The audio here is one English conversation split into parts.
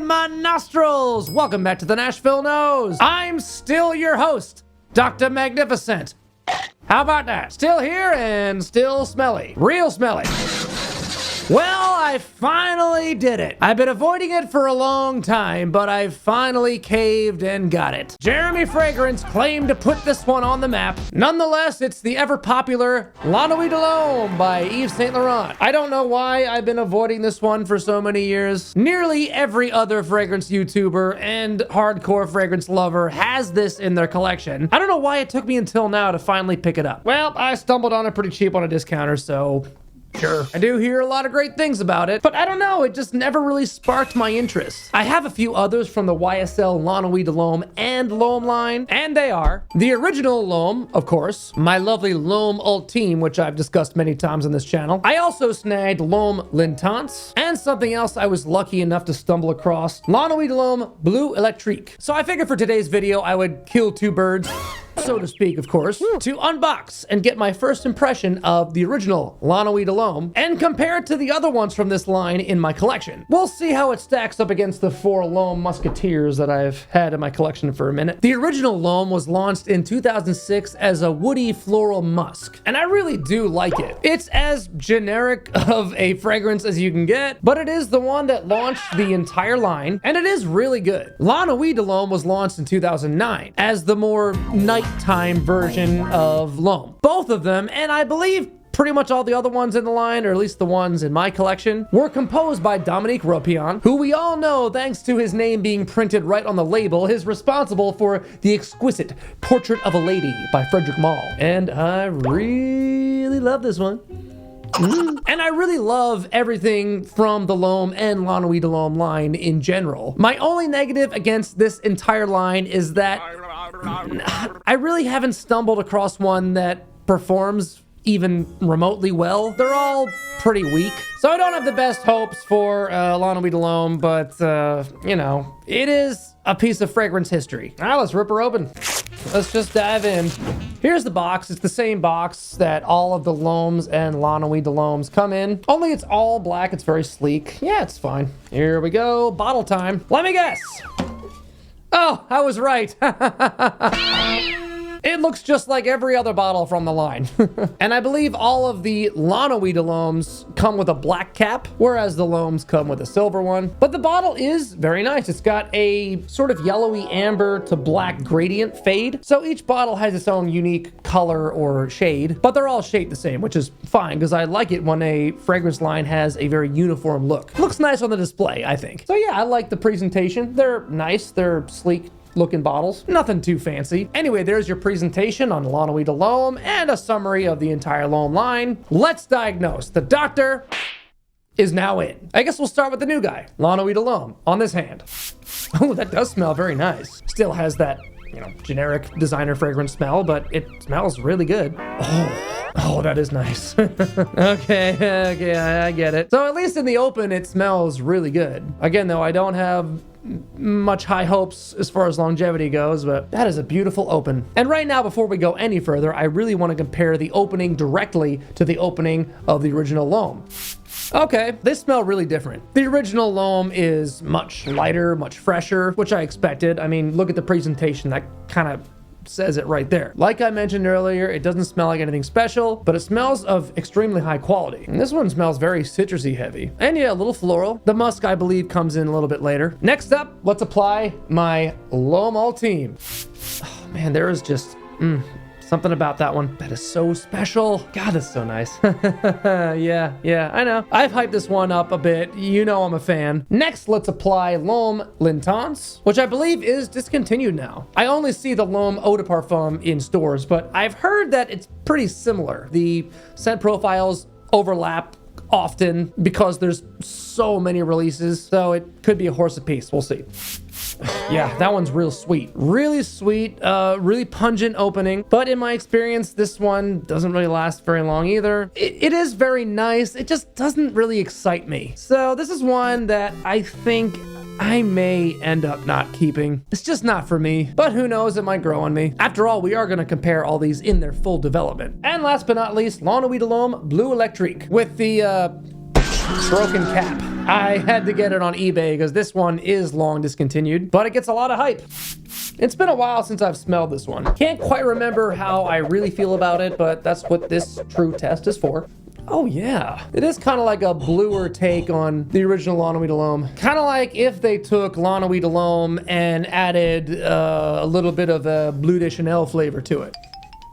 in my nostrils. Welcome back to the Nashville Nose. I'm still your host, Dr. Magnifiscent. How about that? Still here and still smelly. Real smelly. Well, I finally did it. I've been avoiding it for a long time, but I finally caved and got it. Jeremy Fragrance claimed to put this one on the map. Nonetheless, it's the ever-popular Nuit De L'Homme by Yves Saint Laurent. I don't know why I've been avoiding this one for so many years. Nearly every other fragrance YouTuber and hardcore fragrance lover has this in their collection. I don't know why it took me until now to finally pick it up. Well, I stumbled on it pretty cheap on a discounter, so sure. I do hear a lot of great things about it, but I don't know, it just never really sparked my interest. I have a few others from the YSL Nuit De L'Homme and Lhomme line, and they are the original Lhomme, of course, my lovely Lhomme Ultime, which I've discussed many times on this channel. I also snagged Lhomme L'Intense, and something else I was lucky enough to stumble across, Nuit De L'Homme Bleu Electrique. So I figured for today's video, I would kill two birds, so to speak, of course, to unbox and get my first impression of the original Nuit De L'Homme and compare it to the other ones from this line in my collection. We'll see how it stacks up against the 4 Lhomme Musketeers that I've had in my collection for a minute. The original Lhomme was launched in 2006 as a woody floral musk, and I really do like it. It's as generic of a fragrance as you can get, but it is the one that launched the entire line, and it is really good. Nuit De L'Homme was launched in 2009 as the more nighttime version of Lhomme. Both of them, and I believe pretty much all the other ones in the line, or at least the ones in my collection, were composed by Dominique Ropion, who we all know, thanks to his name being printed right on the label, is responsible for the exquisite Portrait of a Lady by Frederic Malle. And I really love this one. And I really love everything from the Lhomme and Nuit De L'Homme line in general. My only negative against this entire line is that I really haven't stumbled across one that performs even remotely well. They're all pretty weak. So I don't have the best hopes for Nuit De L'Homme, but you know, it is a piece of fragrance history. All right, let's rip her open. Let's just dive in. Here's the box. It's the same box that all of the Lhommes and Nuit De L'Hommes come in, only it's all black. It's very sleek. Yeah, it's fine. Here we go. Bottle time. Let me guess. Oh, I was right. It looks just like every other bottle from the line. And I believe all of the Nuit De L'Hommes come with a black cap, whereas the Lhommes come with a silver one. But the bottle is very nice. It's got a sort of yellowy amber to black gradient fade. So each bottle has its own unique color or shade, but they're all shaped the same, which is fine because I like it when a fragrance line has a very uniform look. Looks nice on the display, I think. So yeah, I like the presentation. They're nice, they're sleek looking bottles. Nothing too fancy. Anyway, there's your presentation on Nuit De L'Homme and a summary of the entire Lhomme line. Let's diagnose. The doctor is now in. I guess we'll start with the new guy, Nuit De L'Homme, on this hand. Oh, that does smell very nice. Still has that, you know, generic designer fragrance smell, but it smells really good. Oh, that is nice. Okay, I get it. So at least in the open, it smells really good. Again, though, I don't have much high hopes as far as longevity goes, but that is a beautiful open. And right now, before we go any further, I really want to compare the opening directly to the opening of the original Lhomme. Okay, they smell really different. The original Lhomme is much lighter, much fresher, which I expected. I mean, look at the presentation. That kind of says it right there. Like I mentioned earlier, it doesn't smell like anything special, but it smells of extremely high quality. And this one smells very citrusy heavy. And yeah, a little floral. The musk, I believe, comes in a little bit later. Next up, let's apply my Lhomme Ultime. Oh man, there is just something about that one that is so special. God, that's so nice. Yeah, I know. I've hyped this one up a bit. You know I'm a fan. Next, let's apply Lhomme L'Intense, which I believe is discontinued now. I only see the Lhomme Eau de Parfum in stores, but I've heard that it's pretty similar. The scent profiles overlap often because there's so many releases, so it could be a horse apiece. We'll see. Yeah, that one's real sweet. Really sweet, really pungent opening. But in my experience, this one doesn't really last very long either. It is very nice. It just doesn't really excite me. So this is one that I think I may end up not keeping. It's just not for me, but who knows, it might grow on me. After all, we are going to compare all these in their full development. And last but not least, Nuit De L'Homme Bleu Electrique with the broken cap. I had to get it on eBay because this one is long discontinued, but it gets a lot of hype. It's been a while since I've smelled this one. Can't quite remember how I really feel about it, but that's what this true test is for. Oh yeah, it is kind of like a bluer take on the original Nuit De L'Homme. Kind of like if they took Nuit De L'Homme and added a little bit of a Bleu de Chanel flavor to it.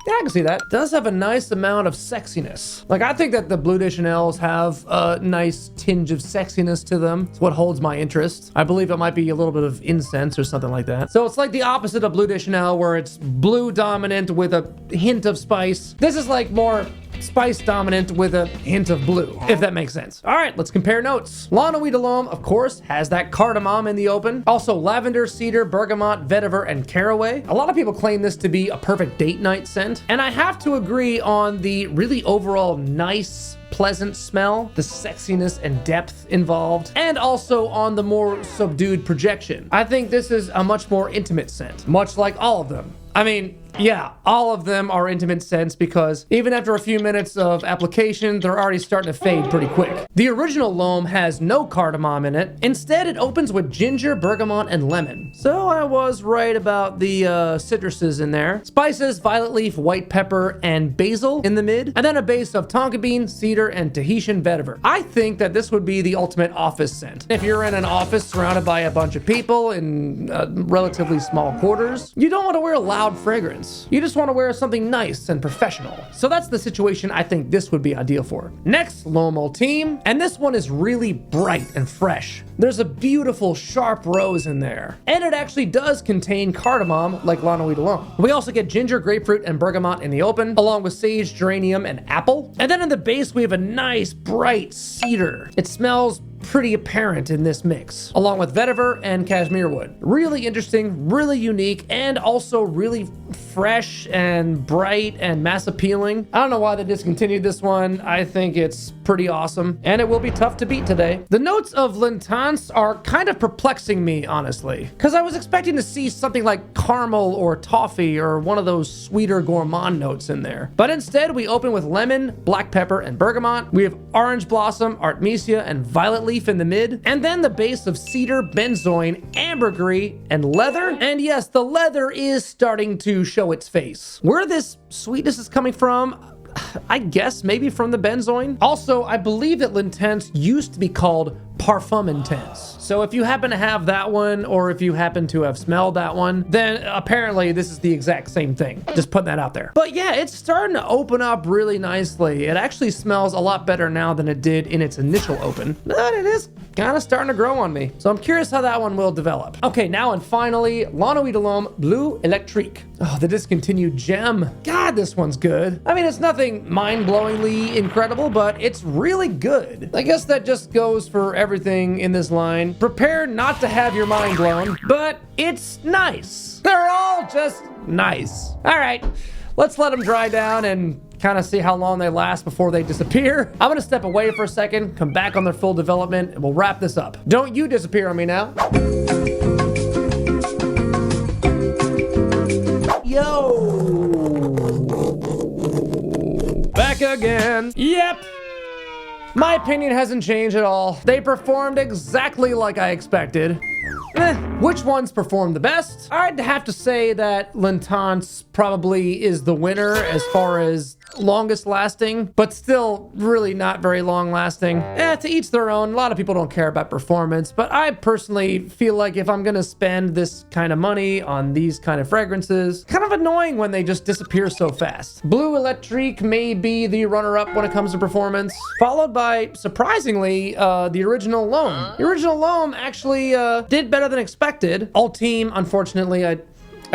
Yeah, I can see that. It does have a nice amount of sexiness. Like, I think that the Bleu de Chanels have a nice tinge of sexiness to them. It's what holds my interest. I believe it might be a little bit of incense or something like that. So it's like the opposite of Bleu de Chanel, where it's blue dominant with a hint of spice. This is like more spice dominant with a hint of blue, if that makes sense. All right, let's compare notes. Nuit De L'Homme, of course, has that cardamom in the open. Also lavender, cedar, bergamot, vetiver, and caraway. A lot of people claim this to be a perfect date night scent. And I have to agree on the really overall nice, pleasant smell, the sexiness and depth involved, and also on the more subdued projection. I think this is a much more intimate scent, much like all of them. I mean, yeah, all of them are intimate scents because even after a few minutes of application, they're already starting to fade pretty quick. The original Lhomme has no cardamom in it. Instead, it opens with ginger, bergamot, and lemon. So I was right about the citruses in there. Spices, violet leaf, white pepper, and basil in the mid. And then a base of tonka bean, cedar, and Tahitian vetiver. I think that this would be the ultimate office scent. If you're in an office surrounded by a bunch of people in relatively small quarters, you don't want to wear a loud fragrance. You just want to wear something nice and professional. So that's the situation I think this would be ideal for. Next, Lhomme team, and this one is really bright and fresh. There's a beautiful sharp rose in there, and it actually does contain cardamom like Nuit De L'Homme. We also get ginger, grapefruit, and bergamot in the open, along with sage, geranium, and apple. And then in the base, we have a nice bright cedar. It smells pretty apparent in this mix, along with vetiver and cashmere wood. Really interesting, really unique, and also really fresh and bright and mass appealing. I don't know why they discontinued this one. I think it's pretty awesome, and it will be tough to beat today. The notes of L'Intense are kind of perplexing me, honestly, because I was expecting to see something like caramel or toffee or one of those sweeter gourmand notes in there. But instead, we open with lemon, black pepper, and bergamot. We have orange blossom, artemisia, and violet leaf in the mid, and then the base of cedar, benzoin, ambergris, and leather. And yes, the leather is starting to show its face. Where this sweetness is coming from, I guess maybe from the benzoin. Also, I believe that L'Intense used to be called Parfum Intense. So if you happen to have that one, or if you happen to have smelled that one, then apparently this is the exact same thing. Just putting that out there. But yeah, it's starting to open up really nicely. It actually smells a lot better now than it did in its initial open. But it is kind of starting to grow on me. So I'm curious how that one will develop. Okay, now and finally, Nuit De L'Homme Bleu Electrique. Oh, the discontinued gem. God, this one's good. I mean, it's nothing mind-blowingly incredible, but it's really good. I guess that just goes for everything in this line. Prepare not to have your mind blown, but it's nice. They're all just nice. All right, let's let them dry down and kind of see how long they last before they disappear. I'm gonna step away for a second, come back on their full development, and we'll wrap this up. Don't you disappear on me now. Yo! Back again. Yep. My opinion hasn't changed at all. They performed exactly like I expected. Which ones performed the best? I'd have to say that L'Intense probably is the winner as far as longest lasting, but still really not very long lasting. To each their own. A lot of people don't care about performance, but I personally feel like if I'm gonna spend this kind of money on these kind of fragrances, kind of annoying when they just disappear so fast. Bleu Electrique may be the runner-up when it comes to performance, followed by, surprisingly, the original Lhomme. The original Lhomme actually did better than expected. All team, unfortunately, I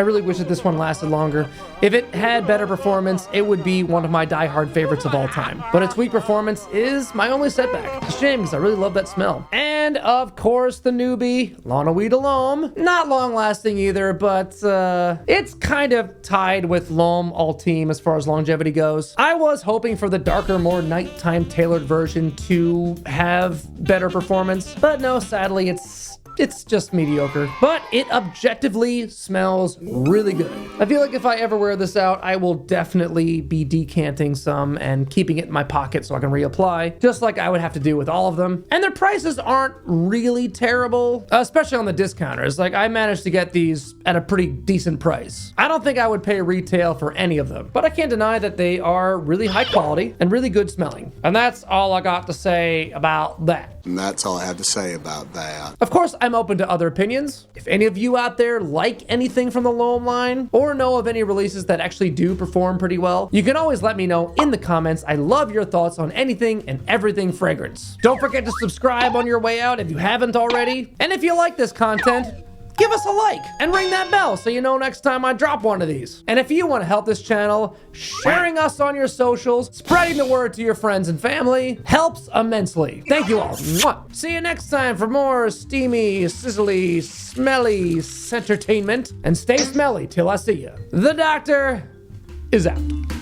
really wish that this one lasted longer. If it had better performance, it would be one of my die-hard favorites of all time. But its weak performance is my only setback. It's a shame because I really love that smell. And And of course, the newbie, Nuit De L'Homme. Not long lasting either, but it's kind of tied with Lhomme Ultime as far as longevity goes. I was hoping for the darker, more nighttime tailored version to have better performance, but no, sadly, it's just mediocre, but it objectively smells really good. I feel like if I ever wear this out, I will definitely be decanting some and keeping it in my pocket so I can reapply, just like I would have to do with all of them. And their prices aren't really terrible, especially on the discounters. Like, I managed to get these at a pretty decent price. I don't think I would pay retail for any of them, but I can't deny that they are really high quality and really good smelling. And that's all I got to say about that. And that's all I have to say about that. Of course, I'm open to other opinions. If any of you out there like anything from the Lhomme line or know of any releases that actually do perform pretty well, you can always let me know in the comments. I love your thoughts on anything and everything fragrance. Don't forget to subscribe on your way out if you haven't already. And if you like this content, give us a like and ring that bell so you know next time I drop one of these. And if you want to help this channel, sharing us on your socials, spreading the word to your friends and family helps immensely. Thank you all. Mwah. See you next time for more steamy, sizzly, smelly entertainment. And stay smelly till I see you. The doctor is out.